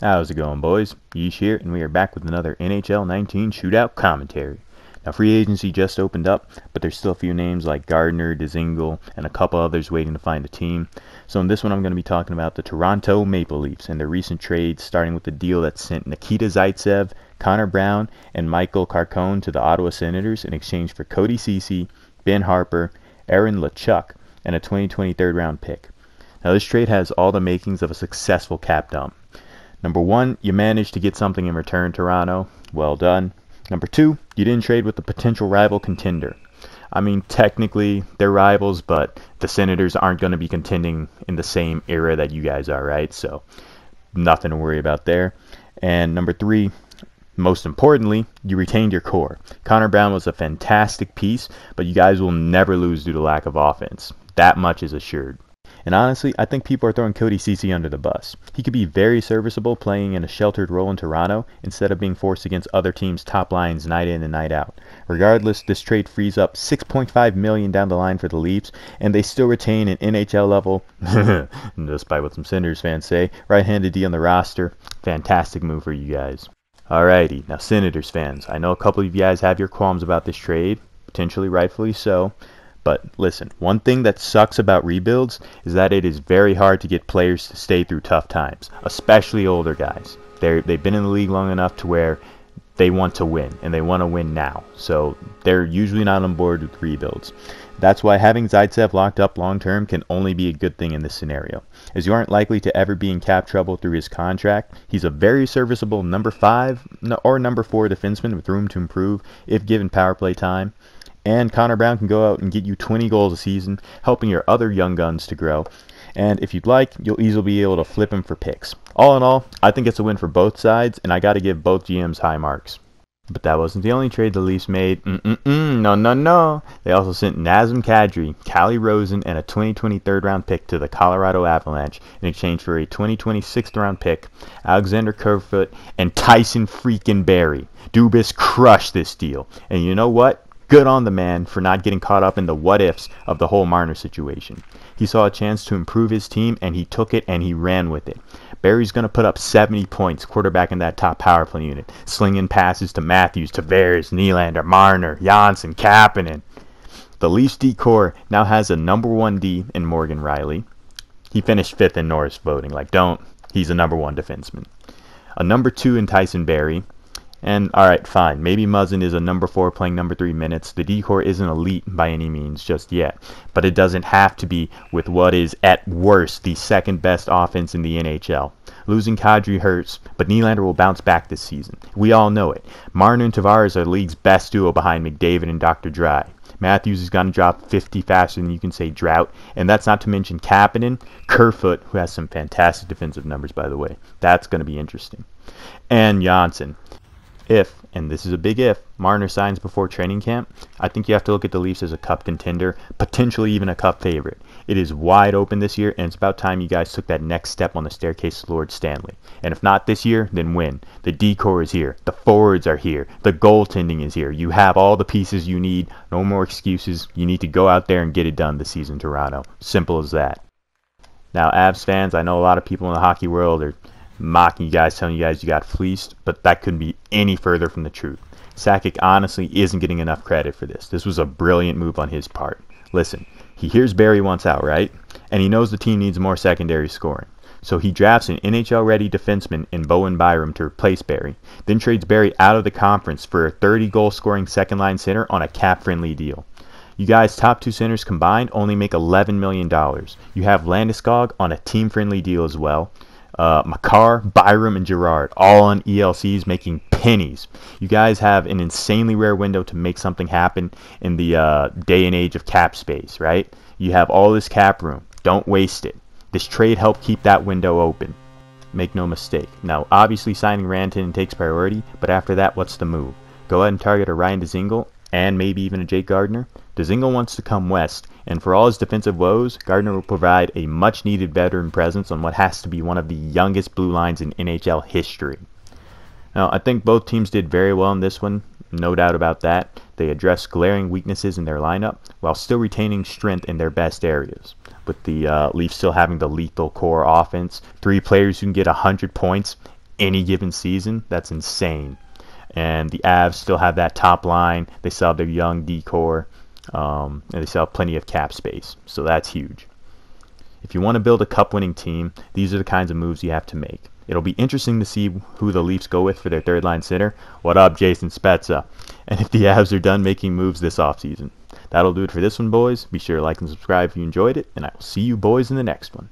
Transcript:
How's it going, boys? Yeesh here, and we are back with another NHL 19 Shootout commentary. Now, free agency just opened up, but there's still a few names like Gardner, Dzingel, and a couple others waiting to find a team. So in this one, I'm going to be talking about the Toronto Maple Leafs and their recent trades, starting with the deal that sent Nikita Zaitsev, Connor Brown, and Michael Carcone to the Ottawa Senators in exchange for Cody Ceci, Ben Harper, Aaron Lachuk, and a 2020 third-round pick. Now, this trade has all the makings of a successful cap dump. Number one, you managed to get something in return, Toronto. Well done. Number two, you didn't trade with the potential rival contender. I mean, technically, they're rivals, but the Senators aren't going to be contending in the same era that you guys are, right? So, nothing to worry about there. And number three, most importantly, you retained your core. Connor Brown was a fantastic piece, but you guys will never lose due to lack of offense. That much is assured. And honestly, I think people are throwing Cody Ceci under the bus. He could be very serviceable playing in a sheltered role in Toronto instead of being forced against other teams' top lines night in and night out. Regardless, this trade frees up $6.5 million down the line for the Leafs, and they still retain an NHL level, despite what some Senators fans say, right-handed D on the roster. Fantastic move for you guys. Alrighty, now Senators fans, I know a couple of you guys have your qualms about this trade, potentially rightfully so. But listen, one thing that sucks about rebuilds is that it is very hard to get players to stay through tough times, especially older guys. They've been in the league long enough to where they want to win, and they want to win now. So they're usually not on board with rebuilds. That's why having Zaitsev locked up long term can only be a good thing in this scenario, as you aren't likely to ever be in cap trouble through his contract. He's a very serviceable number 5 or number 4 defenseman with room to improve if given power play time. And Connor Brown can go out and get you 20 goals a season, helping your other young guns to grow. And if you'd like, you'll easily be able to flip him for picks. All in all, I think it's a win for both sides, and I got to give both GMs high marks. But that wasn't the only trade the Leafs made. No. They also sent Nazem Kadri, Callie Rosen, and a 2020 third-round pick to the Colorado Avalanche in exchange for a 2020 sixth-round pick, Alexander Kerfoot, and Tyson freaking Barrie. Dubas crushed this deal. And you know what? Good on the man for not getting caught up in the what-ifs of the whole Marner situation. He saw a chance to improve his team, and he took it, and he ran with it. Barry's going to put up 70 points, quarterbacking that top power play unit, slinging passes to Matthews, Tavares, Nylander, Marner, Janssen, Kapanen. The Leafs D-core now has a number 1 D in Morgan Riley. He finished 5th in Norris voting. He's a number 1 defenseman. A number 2 in Tyson Barrie. And, alright, fine, maybe Muzzin is a number 4 playing number 3 minutes. The D-core isn't elite by any means just yet, but it doesn't have to be with what is, at worst, the second best offense in the NHL. Losing Kadri hurts, but Nylander will bounce back this season. We all know it. Marner and Tavares are the league's best duo behind McDavid and Dr. Dry. Matthews is going to drop 50 faster than you can say drought, and that's not to mention Kapanen, Kerfoot, who has some fantastic defensive numbers, by the way. That's going to be interesting. And Janssen. If, and this is a big if, Marner signs before training camp, I think you have to look at the Leafs as a cup contender, potentially even a cup favorite. It is wide open this year, and it's about time you guys took that next step on the staircase to Lord Stanley. And if not this year, then when? The D-core is here. The forwards are here. The goaltending is here. You have all the pieces you need. No more excuses. You need to go out there and get it done this season, Toronto. Simple as that. Now, Avs fans, I know a lot of people in the hockey world are mocking you guys, telling you guys you got fleeced, but that couldn't be any further from the truth. Sakic honestly isn't getting enough credit for this. This was a brilliant move on his part. Listen, he hears Barrie wants out, right? And he knows the team needs more secondary scoring. So he drafts an NHL-ready defenseman in Bowen Byram to replace Barrie, then trades Barrie out of the conference for a 30-goal scoring second-line center on a cap-friendly deal. You guys' top 2 centers combined only make $11 million. You have Landeskog on a team-friendly deal as well. Makar, Byram, and Girard, all on ELCs, making pennies. You guys have an insanely rare window to make something happen in the day and age of cap space, right? You have all this cap room. Don't waste it. This trade helped keep that window open. Make no mistake. Now, obviously signing Rantanen takes priority, but after that, what's the move? Go ahead and target a Ryan Dzingel, and maybe even a Jake Gardner. Dzingel wants to come west, and for all his defensive woes, Gardner will provide a much-needed veteran presence on what has to be one of the youngest blue lines in NHL history. Now, I think both teams did very well in this one, no doubt about that. They addressed glaring weaknesses in their lineup while still retaining strength in their best areas. With the Leafs still having the lethal core offense, 3 players who can get 100 points any given season, that's insane. And the Avs still have that top line. They still have their young decor, and they still have plenty of cap space. So that's huge. If you want to build a cup-winning team, these are the kinds of moves you have to make. It'll be interesting to see who the Leafs go with for their third-line center. What up, Jason Spezza? And if the Avs are done making moves this offseason. That'll do it for this one, boys. Be sure to like and subscribe if you enjoyed it, and I will see you boys in the next one.